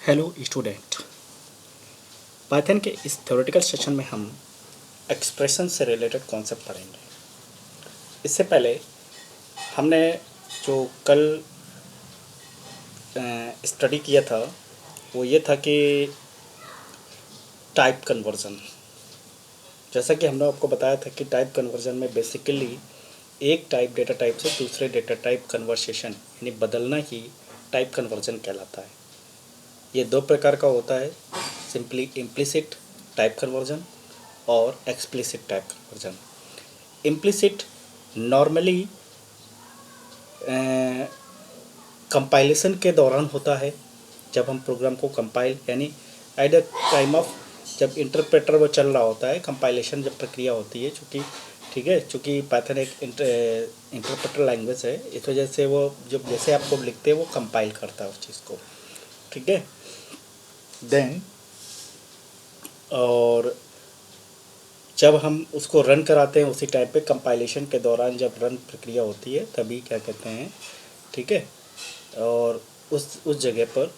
Hello student. Python के इस theoretical session में हम एक्सप्रेशन से रिलेटेड कॉन्सेप्ट पढ़ेंगे। इससे पहले हमने जो कल स्टडी किया था वो ये था कि टाइप कन्वर्जन। जैसा कि हमने आपको बताया था कि टाइप कन्वर्जन में बेसिकली एक टाइप डेटा टाइप से दूसरे डेटा टाइप कन्वर्सेशन यानी बदलना ही टाइप कन्वर्जन कहलाता है। ये दो प्रकार का होता है, सिंपली इम्प्लिसिट टाइप कन्वर्जन और explicit type conversion. Implicit normally compilation के दौरान होता है, जब हम प्रोग्राम को कंपाइल यानी एट द टाइम ऑफ जब इंटरप्रेटर वो चल रहा होता है, कंपाइलेशन जब प्रक्रिया होती है, चूँकि ठीक है, चूँकि पाइथन एक इंटरप्रेटर लैंग्वेज है, इस वजह से वो जब जैसे आप कोड लिखते हैं वो कंपाइल करता है उस चीज़ को, ठीक है। देन और जब हम उसको रन कराते हैं उसी टाइम पे कंपाइलेशन के दौरान जब रन प्रक्रिया होती है तभी क्या कहते हैं, ठीक है, और उस जगह पर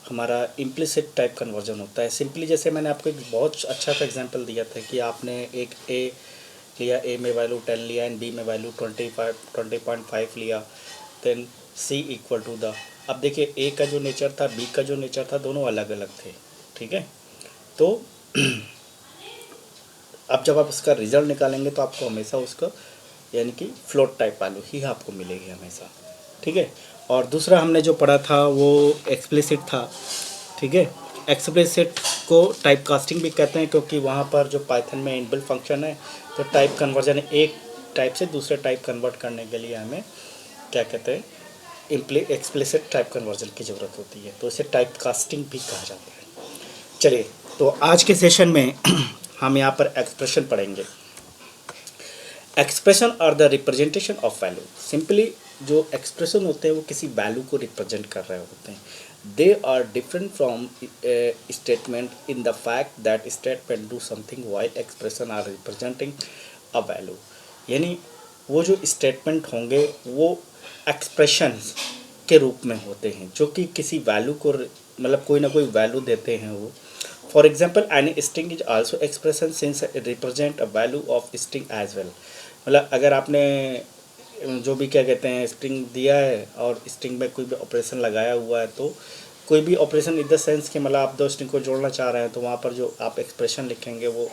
हमारा इम्प्लिसिट टाइप कन्वर्जन होता है। सिंपली जैसे मैंने आपको एक बहुत अच्छा सा एग्जांपल दिया था कि आपने एक ए लिया, ए में वैल्यू 10 लिया एंड बी में वैल्यू 20.5 लिया, then C equal to the. अब देखिए ए का जो नेचर था, बी का जो नेचर था, दोनों अलग अलग थे, ठीक है। तो अब जब आप इसका रिजल्ट निकालेंगे तो आपको हमेशा उसका यानी कि फ्लोट टाइप वैल्यू ही आपको मिलेगी हमेशा, ठीक है। और दूसरा हमने जो पढ़ा था वो एक्सप्लिसिट था, ठीक है। एक्सप्लिसिट को टाइप कास्टिंग भी कहते हैं क्योंकि वहाँ पर जो पाइथन में इनबिल्ट फंक्शन है, तो टाइप कन्वर्जन एक टाइप से दूसरे टाइप कन्वर्ट करने के लिए हमें क्या कहते हैं, एक्सप्लिसिट टाइप कन्वर्जन की ज़रूरत होती है, तो इसे टाइप कास्टिंग भी कहा जाता है। चलिए, तो आज के सेशन में हम यहाँ पर एक्सप्रेशन पढ़ेंगे। एक्सप्रेशन और the representation of value. Simply जो एक्सप्रेशन होते हैं वो किसी वैल्यू को रिप्रेजेंट कर रहे होते हैं। They are different from statement in the fact that statement do something while expression are representing a value. यानी वो जो स्टेटमेंट होंगे वो एक्सप्रेशंस के रूप में होते हैं जो कि किसी वैल्यू को मतलब कोई ना कोई वैल्यू देते हैं वो। For example any string is also expression since represent a value of string as well. मतलब अगर आपने जो भी क्या कहते हैं स्ट्रिंग दिया है और स्ट्रिंग में कोई भी ऑपरेशन लगाया हुआ है, तो कोई भी ऑपरेशन इन द सेंस कि मतलब आप दो स्ट्रिंग को जोड़ना चाह रहे हैं, तो वहाँ पर जो आप एक्सप्रेशन लिखेंगे वो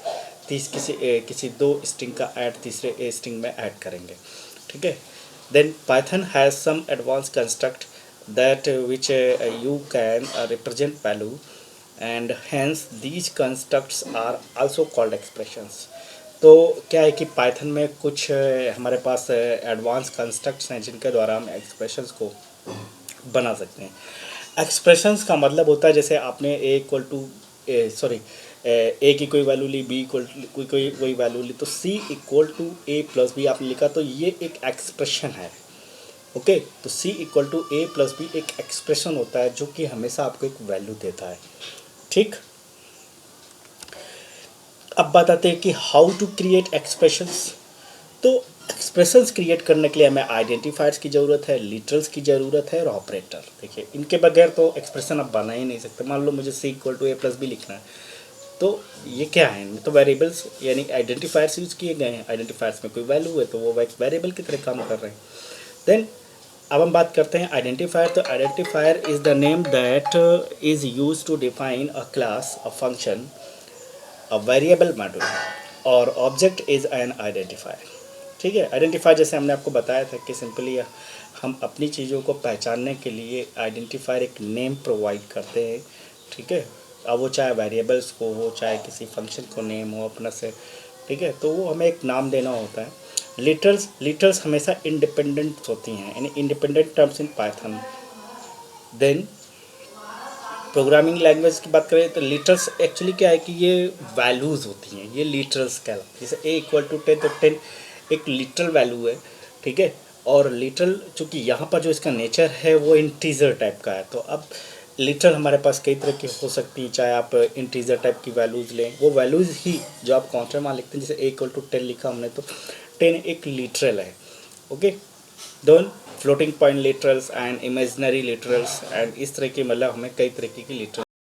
किसी दो स्ट्रिंग का ऐड तीसरे स्ट्रिंग में ऐड करेंगे, ठीक है। Then Python has some advance construct that which you can represent value, and hence these constructs are also called expressions। तो क्या है कि पाइथन में कुछ हमारे पास एडवांस कंस्ट्रक्ट्स हैं जिनके द्वारा हम एक्सप्रेशंस को बना सकते हैं। एक्सप्रेशंस का मतलब होता है जैसे आपने ए इक्वल टू ए की कोई वैल्यू ली, बी इक्वल कोई वैल्यू ली, तो C equal to A plus B आपने लिखा, तो ये एक एक्सप्रेशन है, ओके। तो C equal to A plus B एक एक्सप्रेशन होता है जो कि हमेशा आपको एक वैल्यू देता है, ठीक। अब बात आते हैं कि हाउ टू क्रिएट एक्सप्रेशंस। तो एक्सप्रेशंस क्रिएट करने के लिए हमें आइडेंटिफायर्स की ज़रूरत है, लिटरल्स की ज़रूरत है और ऑपरेटर। देखिए इनके बगैर तो एक्सप्रेशन आप बना ही नहीं सकते। मान लो मुझे C equal to A plus B लिखना है, तो ये क्या है, इनमें तो वेरिएबल्स यानी आइडेंटिफायर्स यूज़ किए गए हैं। आइडेंटिफायर्स में कोई वैल्यू है तो वो एक वेरिएबल की तरह काम कर रहे हैं। देन अब हम बात करते हैं आइडेंटिफायर। तो identifier is the name that is use to define a class, a function, a variable module और ऑब्जेक्ट इज़ एन आइडेंटिफायर, ठीक है। आइडेंटिफायर जैसे हमने आपको बताया था कि सिंपली हम अपनी चीज़ों को पहचानने के लिए आइडेंटिफायर एक नेम प्रोवाइड करते हैं, ठीक है। अब वो चाहे वेरिएबल्स को हो, चाहे किसी फंक्शन को नेम हो अपना से, ठीक है, तो वो हमें एक नाम देना होता है। लिटरल्स हमेशा इंडिपेंडेंट होती हैं, यानी independent terms in Python. Then programming language की बात करें तो लिटरल्स एक्चुअली क्या है कि ये वैल्यूज़ होती हैं, ये लिटरल्स कहलाती है। जैसे ए इक्वल टू 10, तो 10 एक लिटरल वैल्यू है, ठीक है। और लिटरल चूँकि यहाँ पर जो इसका नेचर है वो इंटीजर टाइप का है, तो अब लिटरल हमारे पास कई तरह की हो सकती है। चाहे आप इंटीजर टाइप की वैल्यूज़ लें, वो वैल्यूज़ ही जो आप काउंटर में लिखते हैं, जैसे ए इक्वल टू 10 लिखा हमने, तो 10 एक लिटरल है, ओके। दोन floating point literals and imaginary literals and इस तरह की मतलब हमें कई तरीके की लिटरल